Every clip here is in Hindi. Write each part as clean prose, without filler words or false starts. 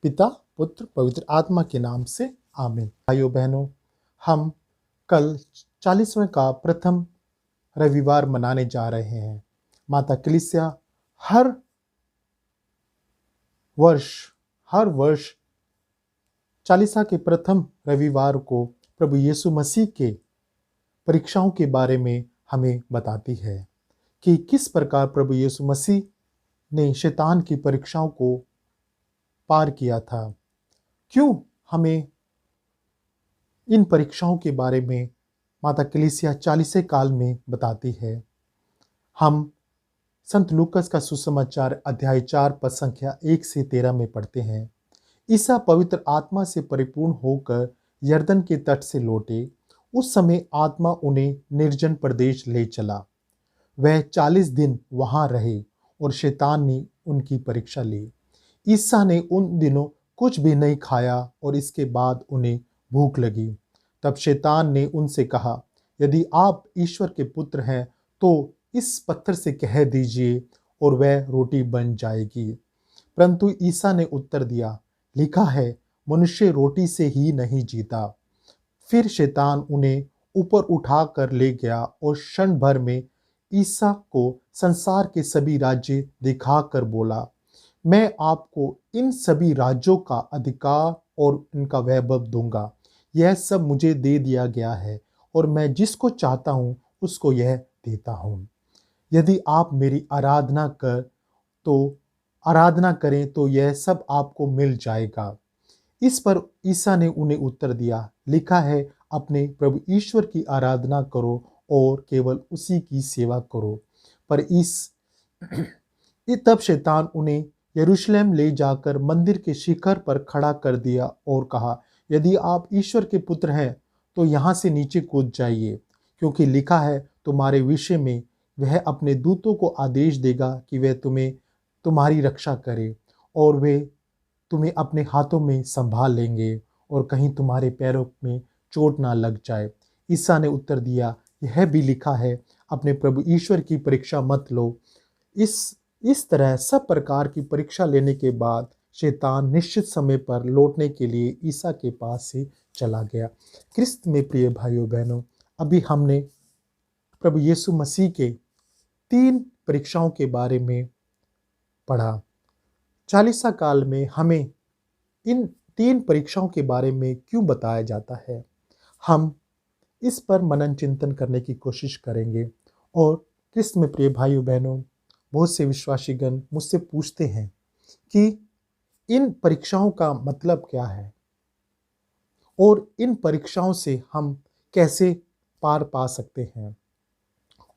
पिता, पुत्र, पवित्र आत्मा के नाम से आमीन। भाइयों बहनों, हम कल 40वें का प्रथम रविवार मनाने जा रहे हैं। माता कलीसिया हर वर्ष चालीसा के प्रथम रविवार को प्रभु यीशु मसीह के परीक्षाओं के बारे में हमें बताती है कि किस प्रकार प्रभु यीशु मसीह ने शैतान की परीक्षाओं को पार किया था। क्यों हमें इन परीक्षाओं के बारे में माता कलीसिया 40 काल में बताती है। हम संत लूकस का सुसमाचार अध्याय 4 पद संख्या 1 से 13 में पढ़ते हैं। ईसा पवित्र आत्मा से परिपूर्ण होकर यरदन के तट से लौटे। उस समय आत्मा उन्हें निर्जन प्रदेश ले चला। वह 40 दिन वहां रहे और शैतान ने उनकी परीक्षा ली। ईसा ने उन दिनों कुछ भी नहीं खाया और इसके बाद उन्हें भूख लगी। तब शैतान ने उनसे कहा, यदि आप ईश्वर के पुत्र हैं तो इस पत्थर से कह दीजिए और वह रोटी बन जाएगी। परंतु ईसा ने उत्तर दिया, लिखा है, मनुष्य रोटी से ही नहीं जीता। फिर शैतान उन्हें ऊपर उठा कर ले गया और क्षण भर में ईसा को संसार के सभी राज्य दिखाकर बोला, मैं आपको इन सभी राज्यों का अधिकार और इनका वैभव दूंगा। यह सब मुझे दे दिया गया है और मैं जिसको चाहता हूँ उसको यह देता हूँ। यदि आप मेरी आराधना करें तो यह सब आपको मिल जाएगा। इस पर ईसा ने उन्हें उत्तर दिया, लिखा है, अपने प्रभु ईश्वर की आराधना करो और केवल उसी की सेवा करो। तब शैतान उन्हें यरूशलेम ले जाकर मंदिर के शिखर पर खड़ा कर दिया और कहा, यदि आप ईश्वर के पुत्र हैं तो यहाँ से नीचे कूद जाइए, क्योंकि लिखा है, तुम्हारे विषय में वह अपने दूतों को आदेश देगा कि वे तुम्हारी रक्षा करें और वे तुम्हें अपने हाथों में संभाल लेंगे और कहीं तुम्हारे पैरों में चोट ना लग जाए। ईसा ने उत्तर दिया, यह भी लिखा है, अपने प्रभु ईश्वर की परीक्षा मत लो। इस तरह सब प्रकार की परीक्षा लेने के बाद शैतान निश्चित समय पर लौटने के लिए ईसा के पास से चला गया। क्रिस्त में प्रिय भाइयों बहनों, अभी हमने प्रभु यीशु मसीह के 3 परीक्षाओं के बारे में पढ़ा। चालीसा काल में हमें इन 3 परीक्षाओं के बारे में क्यों बताया जाता है, हम इस पर मनन चिंतन करने की कोशिश करेंगे। और क्रिस्त में प्रिय भाइयों बहनों, बहुत से विश्वासीगण मुझसे पूछते हैं कि इन परीक्षाओं का मतलब क्या है और इन परीक्षाओं से हम कैसे पार पा सकते हैं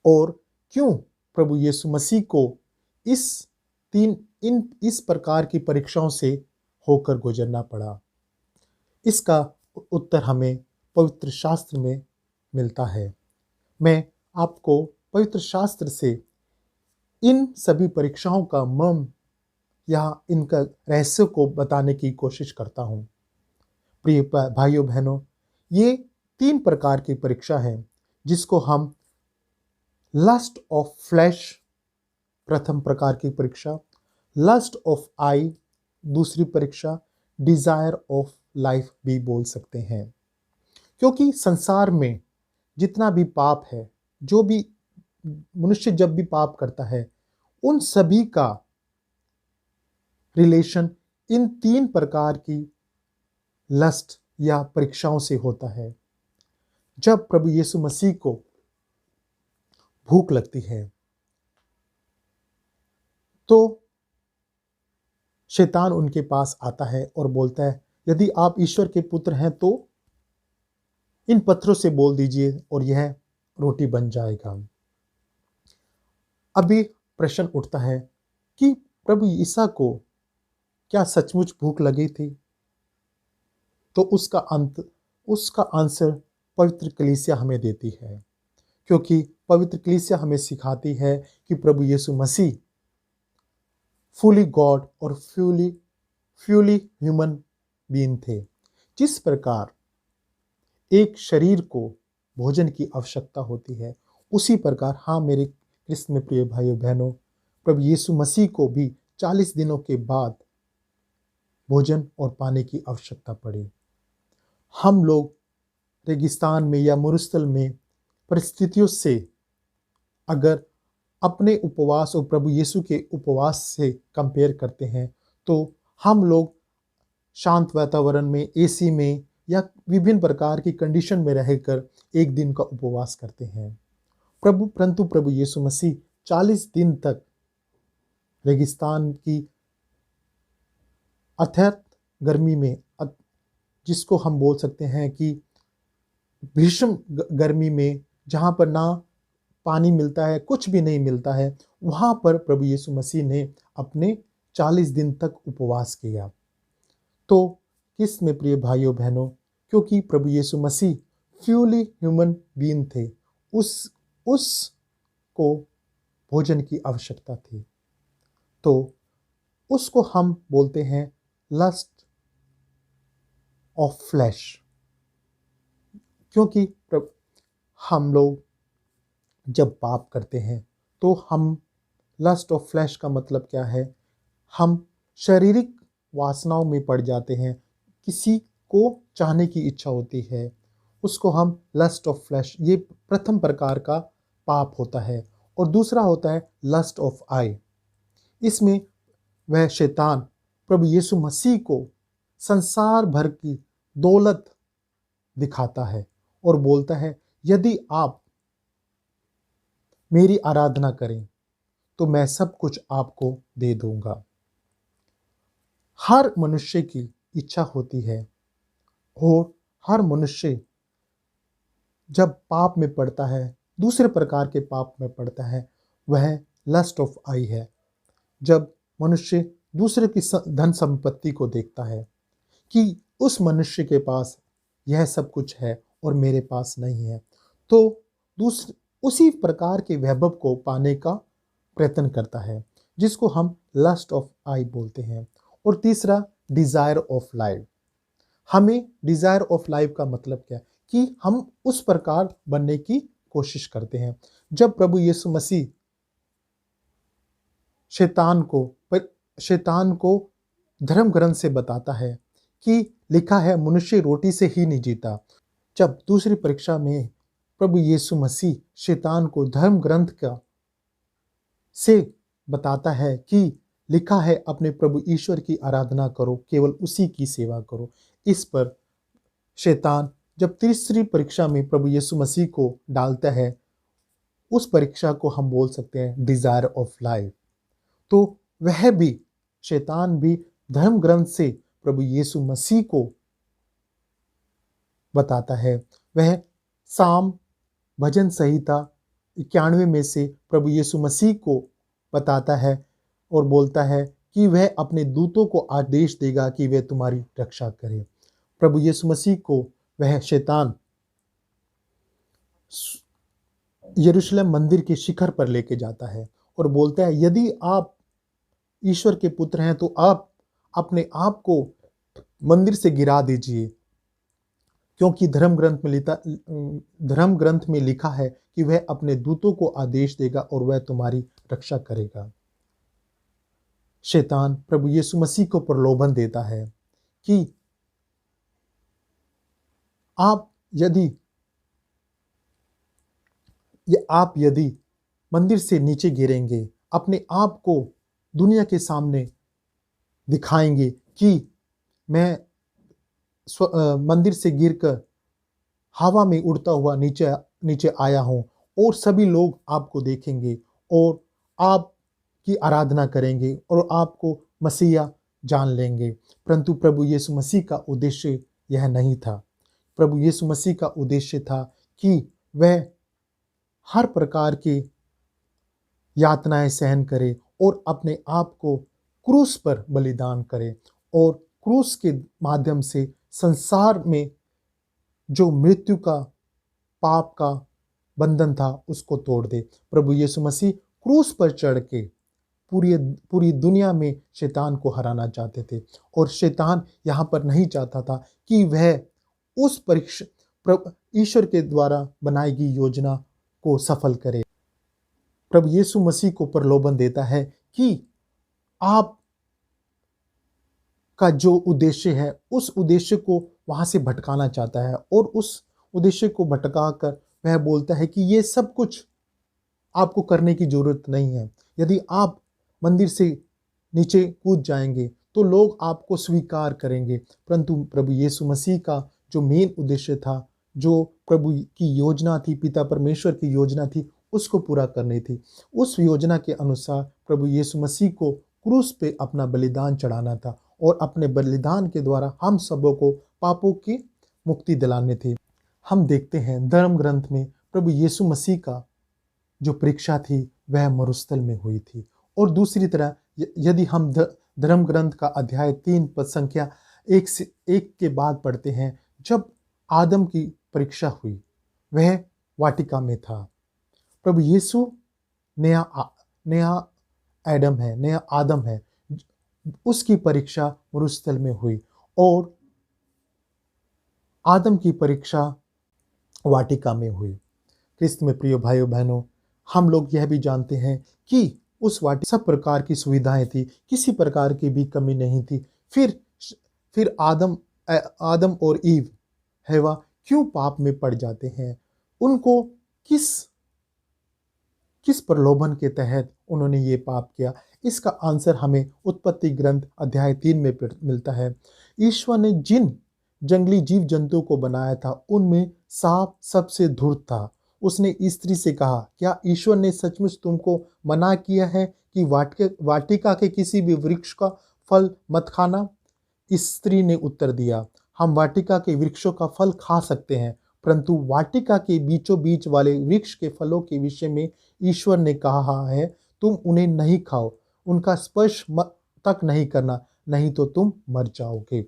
और क्यों प्रभु यीशु मसीह को इस प्रकार की परीक्षाओं से होकर गुजरना पड़ा। इसका उत्तर हमें पवित्र शास्त्र में मिलता है। मैं आपको पवित्र शास्त्र से इन सभी परीक्षाओं का मर्म या इनका रहस्य को बताने की कोशिश करता हूँ। प्रिय भाइयों बहनों, ये 3 प्रकार की परीक्षा है जिसको हम लस्ट ऑफ फ्लैश प्रथम प्रकार की परीक्षा, लस्ट ऑफ आई दूसरी परीक्षा, डिजायर ऑफ लाइफ भी बोल सकते हैं। क्योंकि संसार में जितना भी पाप है, जो भी मनुष्य जब भी पाप करता है, उन सभी का रिलेशन इन 3 प्रकार की लस्ट या परीक्षाओं से होता है। जब प्रभु यीशु मसीह को भूख लगती है तो शैतान उनके पास आता है और बोलता है, यदि आप ईश्वर के पुत्र हैं तो इन पत्थरों से बोल दीजिए और यह रोटी बन जाएगा। अभी प्रश्न उठता है कि प्रभु ईसा को क्या सचमुच भूख लगी थी? तो उसका आंसर पवित्र कलीसिया हमें देती है, क्योंकि पवित्र कलीसिया हमें सिखाती है कि प्रभु यीशु मसीह फुली गॉड और फ्यूली ह्यूमन बीइंग थे। जिस प्रकार एक शरीर को भोजन की आवश्यकता होती है, उसी प्रकार हाँ मेरे क्रिस्त में प्रिय भाइयों बहनों, प्रभु यीशु मसीह को भी 40 दिनों के बाद भोजन और पानी की आवश्यकता पड़ी। हम लोग रेगिस्तान में या मरुस्थल में परिस्थितियों से अगर अपने उपवास और प्रभु यीशु के उपवास से कंपेयर करते हैं, तो हम लोग शांत वातावरण में, एसी में या विभिन्न प्रकार की कंडीशन में रहकर एक दिन का उपवास करते हैं। परंतु प्रभु यीशु मसीह 40 दिन तक रेगिस्तान की अथक गर्मी में, जिसको हम बोल सकते हैं कि भीषण गर्मी में, जहाँ पर ना पानी मिलता है, कुछ भी नहीं मिलता है, वहाँ पर प्रभु यीशु मसीह ने अपने 40 दिन तक उपवास किया। तो किस में प्रिय भाइयों बहनों, क्योंकि प्रभु यीशु मसीह प्योरली ह्यूमन बीइंग थे, उसको भोजन की आवश्यकता थी। तो उसको हम बोलते हैं लस्ट ऑफ फ्लैश, क्योंकि हम लोग जब पाप करते हैं तो हम, लस्ट ऑफ फ्लैश का मतलब क्या है, हम शारीरिक वासनाओं में पड़ जाते हैं। किसी को चाहने की इच्छा होती है, उसको हम लस्ट ऑफ फ्लैश, ये प्रथम प्रकार का पाप होता है। और दूसरा होता है लस्ट ऑफ आई। इसमें वह शैतान प्रभु यीशु मसीह को संसार भर की दौलत दिखाता है और बोलता है, यदि आप मेरी आराधना करें तो मैं सब कुछ आपको दे दूंगा। हर मनुष्य की इच्छा होती है और हर मनुष्य जब पाप में पड़ता है, दूसरे प्रकार के पाप में पड़ता है, वह लस्ट ऑफ आई है। जब मनुष्य दूसरे की धन संपत्ति को देखता है कि उस मनुष्य के पास यह सब कुछ है और मेरे पास नहीं है, तो उसी प्रकार के वैभव को पाने का प्रयत्न करता है, जिसको हम लस्ट ऑफ आई बोलते हैं। और तीसरा डिजायर ऑफ लाइफ। हमें डिजायर ऑफ लाइफ का मतलब क्या है कि हम उस प्रकार बनने की कोशिश करते हैं। जब प्रभु यीशु मसीह शैतान को धर्म ग्रंथ से बताता है कि लिखा है मनुष्य रोटी से ही नहीं जीता, जब दूसरी परीक्षा में प्रभु यीशु मसीह शैतान को धर्म ग्रंथ का से बताता है कि लिखा है अपने प्रभु ईश्वर की आराधना करो, केवल उसी की सेवा करो, इस पर शैतान जब तीसरी परीक्षा में प्रभु यीशु मसीह को डालता है, उस परीक्षा को हम बोल सकते हैं डिजायर ऑफ लाइफ। तो वह भी, शैतान भी धर्म ग्रंथ से प्रभु यीशु मसीह को बताता है। वह साम भजन संहिता 91 में से प्रभु यीशु मसीह को बताता है और बोलता है कि वह अपने दूतों को आदेश देगा कि वे तुम्हारी रक्षा करें। प्रभु यीशु मसीह को वह शैतान यरूशलेम मंदिर के शिखर पर लेके जाता है और बोलता है, यदि आप ईश्वर के पुत्र हैं तो आप अपने आप को मंदिर से गिरा दीजिए, क्योंकि धर्म ग्रंथ में लिखा है कि वह अपने दूतों को आदेश देगा और वह तुम्हारी रक्षा करेगा। शैतान प्रभु यीशु मसीह को प्रलोभन देता है कि आप यदि मंदिर से नीचे गिरेंगे, अपने आप को दुनिया के सामने दिखाएंगे कि मैं मंदिर से गिरकर हवा में उड़ता हुआ नीचे आया हूं, और सभी लोग आपको देखेंगे और आपकी आराधना करेंगे और आपको मसीहा जान लेंगे। परंतु प्रभु यीशु मसीह का उद्देश्य यह नहीं था। प्रभु यीशु मसीह का उद्देश्य था कि वह हर प्रकार की यातनाएं सहन करे और अपने आप को क्रूस पर बलिदान करे और क्रूस के माध्यम से संसार में जो मृत्यु का, पाप का बंधन था, उसको तोड़ दे। प्रभु यीशु मसीह क्रूस पर चढ़ के पूरी दुनिया में शैतान को हराना चाहते थे, और शैतान यहाँ पर नहीं चाहता था कि वह उस ईश्वर के द्वारा बनाई गई योजना को सफल करे। प्रभु यीशु मसीह को प्रलोभन देता है कि आप का जो उद्देश्य है उस उद्देश्य को वहाँ से भटकाना चाहता है, और उस उद्देश्य को भटका कर वह बोलता है कि ये सब कुछ आपको करने की ज़रूरत नहीं है। यदि आप मंदिर से नीचे कूद जाएंगे तो लोग आपको स्वीकार करेंगे, परंतु प्रभु यीशु मसीह का जो मेन उद्देश्य था, जो प्रभु की योजना थी, पिता परमेश्वर की योजना थी, उसको पूरा करनी थी। उस योजना के अनुसार प्रभु यीशु मसीह को क्रूस पे अपना बलिदान चढ़ाना था, और अपने बलिदान के द्वारा हम सबों को पापों की मुक्ति दिलानी थी। हम देखते हैं धर्म ग्रंथ में प्रभु यीशु मसीह का जो परीक्षा थी वह मरुस्थल में हुई थी। और दूसरी तरह यदि हम धर्म ग्रंथ का अध्याय 3 पद संख्या 1 से 1 के बाद पढ़ते हैं, जब आदम की परीक्षा हुई वह वाटिका में था। प्रभु यीशु नया एडम है, नया आदम है, उसकी परीक्षा मरुस्थल में हुई, और आदम की परीक्षा वाटिका में हुई। क्रिस्त में प्रिय भाइयों बहनों, हम लोग यह भी जानते हैं कि उस वाटिका सब प्रकार की सुविधाएं थी, किसी प्रकार की भी कमी नहीं थी। फिर आदम और ईव हवा क्यों पाप में पड़ जाते हैं? उनको किस किस प्रलोभन के तहत उन्होंने ये पाप किया? इसका आंसर हमें उत्पत्ति ग्रंथ अध्याय 3 में मिलता है। ईश्वर ने जिन जंगली जीव जंतु को बनाया था उनमें सांप सबसे धूर्त था। उसने स्त्री से कहा, क्या ईश्वर ने सचमुच तुमको मना किया है कि वाटिका के किसी भी वृक्ष का फल मत खाना? स्त्री ने उत्तर दिया, हम वाटिका के वृक्षों का फल खा सकते हैं, परंतु वाटिका के बीचों बीच वाले वृक्ष के फलों के विषय में ईश्वर ने कहा है, तुम उन्हें नहीं खाओ, उनका स्पर्श तक नहीं करना, नहीं तो तुम मर जाओगे।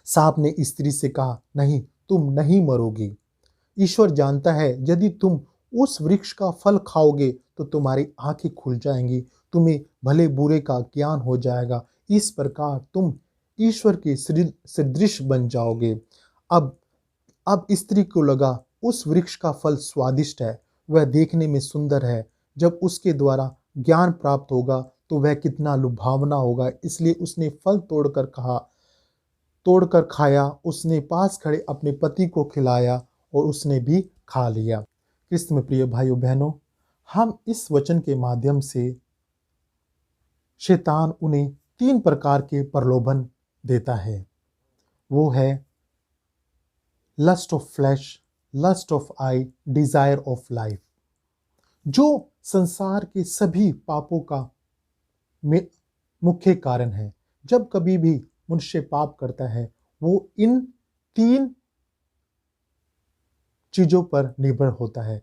सांप ने स्त्री से कहा, नहीं, तुम नहीं मरोगी। ईश्वर जानता है यदि तुम उस वृक्ष का फल खाओगे तो तुम्हारी आंखें खुल जाएंगी, तुम्हें भले बुरे का ज्ञान हो जाएगा, इस प्रकार तुम ईश्वर के सदृश बन जाओगे। अब स्त्री को लगा उस वृक्ष का फल स्वादिष्ट है, वह देखने में सुंदर है, जब उसके द्वारा ज्ञान प्राप्त होगा तो वह कितना लुभावना होगा, इसलिए उसने फल तोड़कर खाया, उसने पास खड़े अपने पति को खिलाया और उसने भी खा लिया। क्रिस्त में प्रिय भाइयों बहनों, हम इस वचन के माध्यम से शैतान उन्हें 3 प्रकार के प्रलोभन देता है। वो है lust of flesh, lust of eye, desire of life, जो संसार के सभी पापों का मुख्य कारण है। जब कभी भी मनुष्य पाप करता है वो इन 3 चीजों पर निर्भर होता है।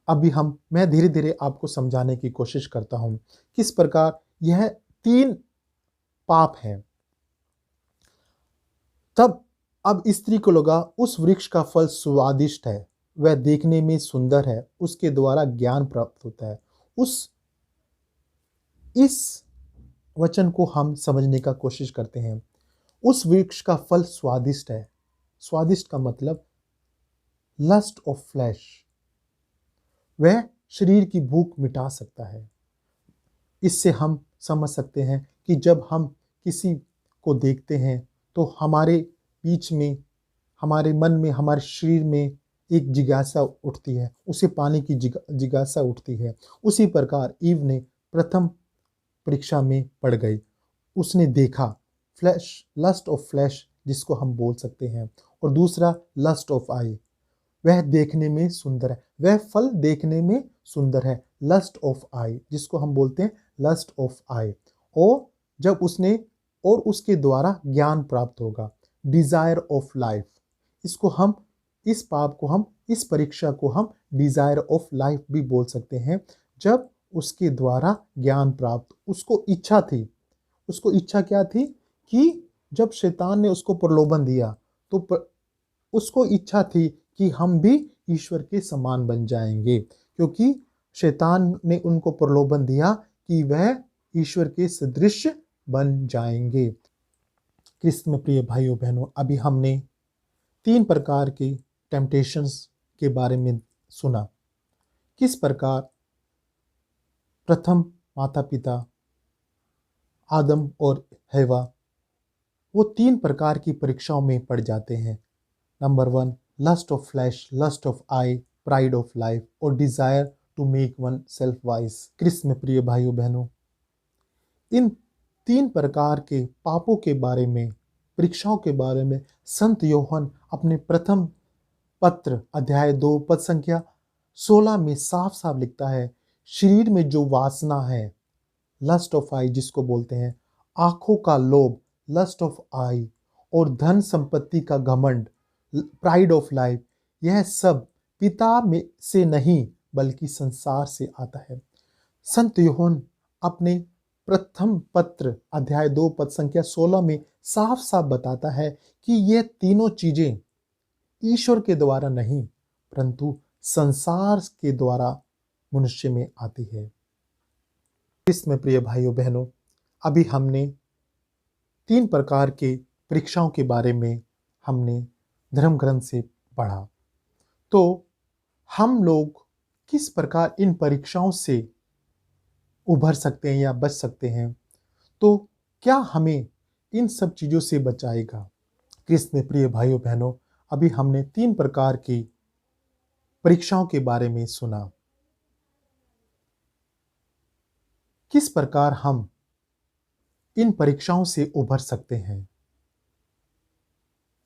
मैं धीरे धीरे आपको समझाने की कोशिश करता हूं किस प्रकार यह 3 पाप हैं। अब स्त्री को लगा उस वृक्ष का फल स्वादिष्ट है, वह देखने में सुंदर है, उसके द्वारा ज्ञान प्राप्त होता है। इस वचन को हम समझने का कोशिश करते हैं। उस वृक्ष का फल स्वादिष्ट है, स्वादिष्ट का मतलब लस्ट ऑफ फ्लैश, वह शरीर की भूख मिटा सकता है। इससे हम समझ सकते हैं कि जब हम किसी को देखते हैं तो हमारे बीच में, हमारे मन में, हमारे शरीर में एक जिज्ञासा उठती है, उसे पाने की जिज्ञासा उठती है। उसी प्रकार ईव ने प्रथम परीक्षा में पड़ गई। उसने देखा फ्लैश, लस्ट ऑफ फ्लैश जिसको हम बोल सकते हैं, और दूसरा लस्ट ऑफ आई, वह देखने में सुंदर है, वह फल देखने में सुंदर है, लस्ट ऑफ आई जिसको हम बोलते हैं लस्ट ऑफ आई। और जब उसने, और उसके द्वारा ज्ञान प्राप्त होगा, डिजायर ऑफ लाइफ, इसको हम, इस पाप को हम, इस परीक्षा को हम डिजायर ऑफ लाइफ भी बोल सकते हैं। जब उसके द्वारा ज्ञान प्राप्त, उसको इच्छा थी, उसको इच्छा क्या थी कि जब शैतान ने उसको प्रलोभन दिया तो उसको इच्छा थी कि हम भी ईश्वर के समान बन जाएंगे, क्योंकि शैतान ने उनको प्रलोभन दिया कि वह ईश्वर के सदृश बन जाएंगे। क्रिस्त में प्रिय भाइयों बहनों, अभी हमने 3 प्रकार के टेम्पटेशंस के बारे में सुना। किस प्रकार प्रथम माता पिता आदम और हवा वो 3 प्रकार की परीक्षाओं में पड़ जाते हैं। Number 1, lust of flesh, lust of eye, pride of life और desire to make oneself wise. Krishna में प्रिय भाइयों बहनों, इन 3 प्रकार के पापों के बारे में, परीक्षाओं के बारे में संत यूहन्ना अपने प्रथम पत्र अध्याय 2 पद संख्या 16 में साफ साफ लिखता है, शरीर में जो वासना है, लस्ट ऑफ आई जिसको बोलते हैं, आंखों का लोभ, लस्ट ऑफ आई, और धन संपत्ति का घमंड, प्राइड ऑफ लाइफ, यह सब पिता में से नहीं बल्कि संसार से आता है। संत यूहन्ना अपने प्रथम पत्र अध्याय 2 पद संख्या 16 में साफ साफ बताता है कि ये तीनों चीजें ईश्वर के द्वारा नहीं परंतु संसार के द्वारा मनुष्य में आती है। इसमें प्रिय भाइयों बहनों, अभी हमने 3 प्रकार के परीक्षाओं के बारे में हमने धर्म ग्रंथ से पढ़ा। तो हम लोग किस प्रकार इन परीक्षाओं से उभर सकते हैं या बच सकते हैं? तो क्या हमें इन सब चीज़ों से बचाएगा? कृष्ण में प्रिय भाइयों बहनों, अभी हमने 3 प्रकार की परीक्षाओं के बारे में सुना। किस प्रकार हम इन परीक्षाओं से उभर सकते हैं?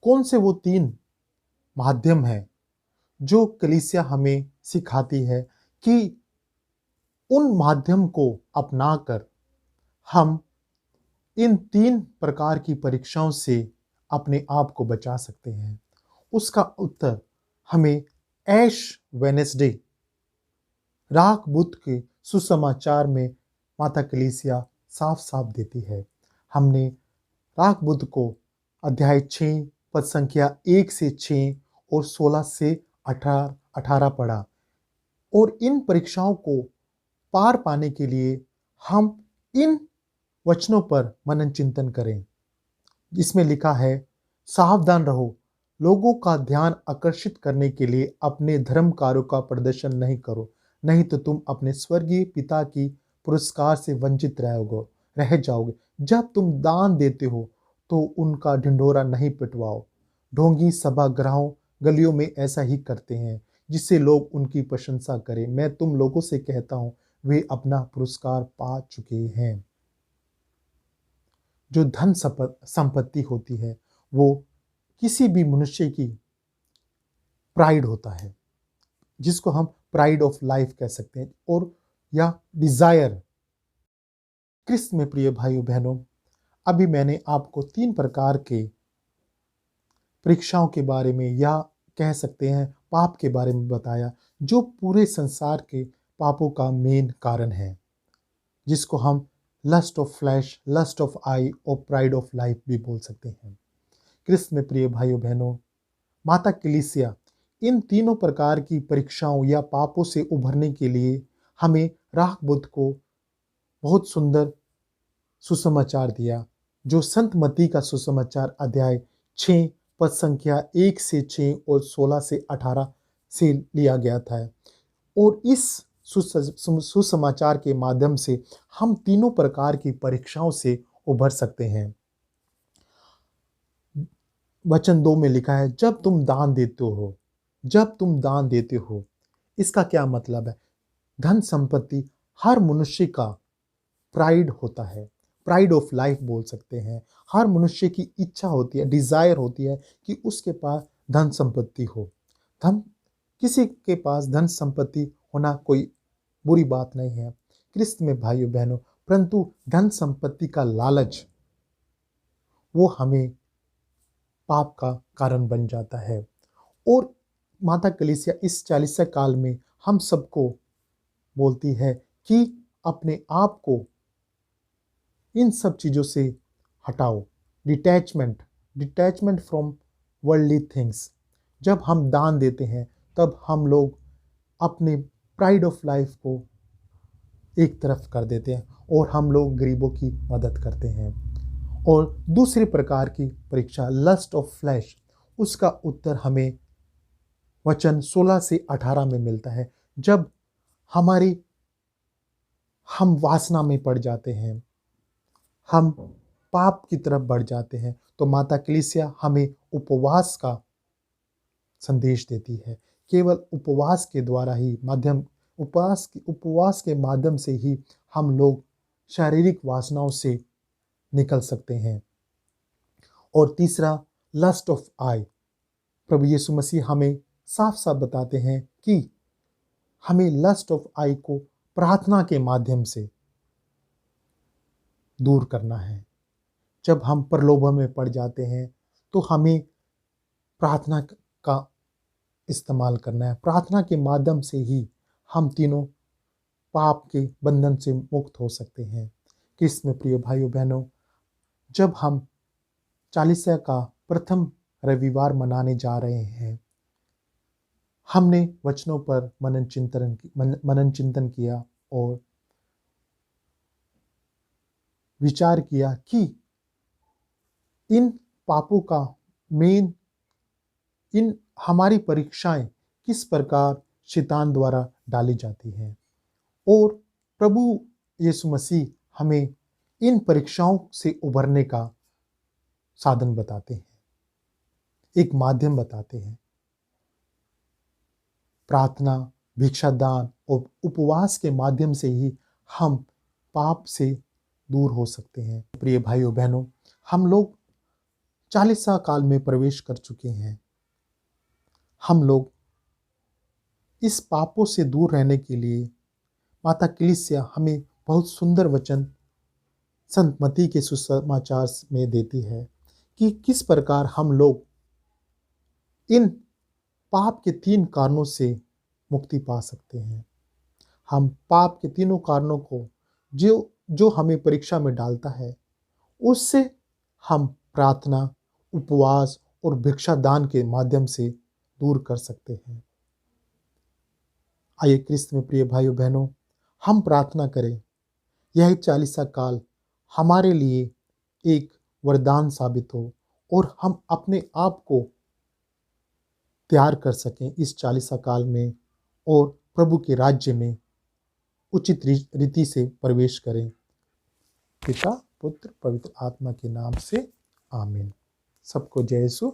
कौन से वो 3 माध्यम हैं जो कलीसिया हमें सिखाती है कि उन माध्यम को अपनाकर हम इन 3 प्रकार की परीक्षाओं से अपने आप को बचा सकते हैं? उसका उत्तर हमें ऐश वेडनेसडे, राख बुध के सुसमाचार में माता कलीसिया साफ साफ देती है। हमने राख बुध को अध्याय 6 पद संख्या 1 से 6 और 16 से 18 पढ़ा, और इन परीक्षाओं को पार पाने के लिए हम इन वचनों पर मनन चिंतन करें, जिसमें लिखा है, सावधान रहो, लोगों का ध्यान आकर्षित करने के लिए अपने धर्म कार्यों का प्रदर्शन नहीं करो, नहीं तो तुम अपने स्वर्गीय पिता की पुरस्कार से वंचित रह जाओगे। जब तुम दान देते हो तो उनका ढिंढोरा नहीं पिटवाओ, ढोंगी सभागृहों गलियों में ऐसा ही करते हैं जिससे लोग उनकी प्रशंसा करें। मैं तुम लोगों से कहता हूं, वे अपना पुरस्कार पा चुके हैं। जो धन संपत्ति होती है वो किसी भी मनुष्य की प्राइड होता है, जिसको हम प्राइड ऑफ लाइफ कह सकते हैं, और या डिजायर। कृष्ण में प्रिय भाइयों बहनों, अभी मैंने आपको 3 प्रकार के परीक्षाओं के बारे में या कह सकते हैं पाप के बारे में बताया, जो पूरे संसार के पापों का मेन कारण है, जिसको हम lust of flesh, lust of eye और प्राइड ऑफ लाइफ भी बोल सकते हैं। कृष्ण में प्रिय भाइयों बहनों, माता कलीसिया इन तीनों प्रकार की परीक्षाओं या पापों से उभरने के लिए हमें राख बुध को बहुत सुंदर सुसमाचार दिया, जो संत मत्ती का सुसमाचार अध्याय 6 पद संख्या 1 से 6 और 16 से 18 से लिया गया था। और इस सुसमाचार के माध्यम से हम तीनों प्रकार की परीक्षाओं से उभर सकते हैं। वचन 2 में लिखा है, जब तुम दान देते हो, जब तुम दान देते हो, इसका क्या मतलब है? धन संपत्ति हर मनुष्य का प्राइड होता है, प्राइड ऑफ लाइफ बोल सकते हैं। हर मनुष्य की इच्छा होती है, डिजायर होती है कि उसके पास धन संपत्ति हो। धन, किसी के पास धन संपत्ति होना कोई बुरी बात नहीं है कृष्ण में भाइयों बहनों, परंतु धन संपत्ति का लालच वो हमें पाप का कारण बन जाता है। और माता कलीसिया इस 40 काल में हम सबको बोलती है कि अपने आप को इन सब चीज़ों से हटाओ, डिटैचमेंट फ्रॉम वर्ल्डली थिंग्स। जब हम दान देते हैं तब हम लोग अपने प्राइड ऑफ लाइफ को एक तरफ कर देते हैं और हम लोग गरीबों की मदद करते हैं। और दूसरे प्रकार की परीक्षा लस्ट ऑफ फ्लैश, उसका उत्तर हमें वचन 16 से 18 में मिलता है। जब हम वासना में पड़ जाते हैं, हम पाप की तरफ बढ़ जाते हैं। तो माता कलीसिया हमें उपवास का संदेश देती है। केवल उपवास के द्वारा ही उपवास के माध्यम से ही हम लोग शारीरिक वासनाओं से निकल सकते हैं। और तीसरा, लस्ट ऑफ आई। प्रभु यीशु मसीह हमें साफ साफ बताते हैं कि हमें लस्ट ऑफ आई को प्रार्थना के माध्यम से दूर करना है। जब हम प्रलोभन में पड़ जाते हैं तो हमें प्रार्थना का इस्तेमाल करना है। प्रार्थना के माध्यम से ही हम तीनों पाप के बंधन से मुक्त हो सकते हैं। कृष्ण में प्रिय भाइयों बहनों, जब हम चालीसा का प्रथम रविवार मनाने जा रहे हैं, हमने वचनों पर मनन चिंतन किया और विचार किया कि इन पापों का इन हमारी परीक्षाएं किस प्रकार शैतान द्वारा डाली जाती हैं, और प्रभु यीशु मसीह हमें इन परीक्षाओं से उभरने का साधन बताते हैं, एक माध्यम बताते हैं। प्रार्थना, भिक्षादान और उपवास के माध्यम से ही हम पाप से दूर हो सकते हैं। प्रिय भाइयों बहनों, हम लोग चालीसा काल में प्रवेश कर चुके हैं। हम लोग इस पापों से दूर रहने के लिए माता कलीसिया हमें बहुत सुंदर वचन संत मती के सुसमाचार में देती है कि किस प्रकार हम लोग इन पाप के 3 कारणों से मुक्ति पा सकते हैं। हम पाप के तीनों कारणों को जो हमें परीक्षा में डालता है, उससे हम प्रार्थना, उपवास और भिक्षादान के माध्यम से दूर कर सकते हैं। आइए क्रिस्त में प्रिय भाइयों बहनों, हम प्रार्थना करें। यह चालीसा काल हमारे लिए एक वरदान साबित हो और हम अपने आप को तैयार कर सकें इस चालीसा काल में और प्रभु के राज्य में उचित रीति से प्रवेश करें। पिता, पुत्र, पवित्र आत्मा के नाम से आमीन। सबको जय यीशु।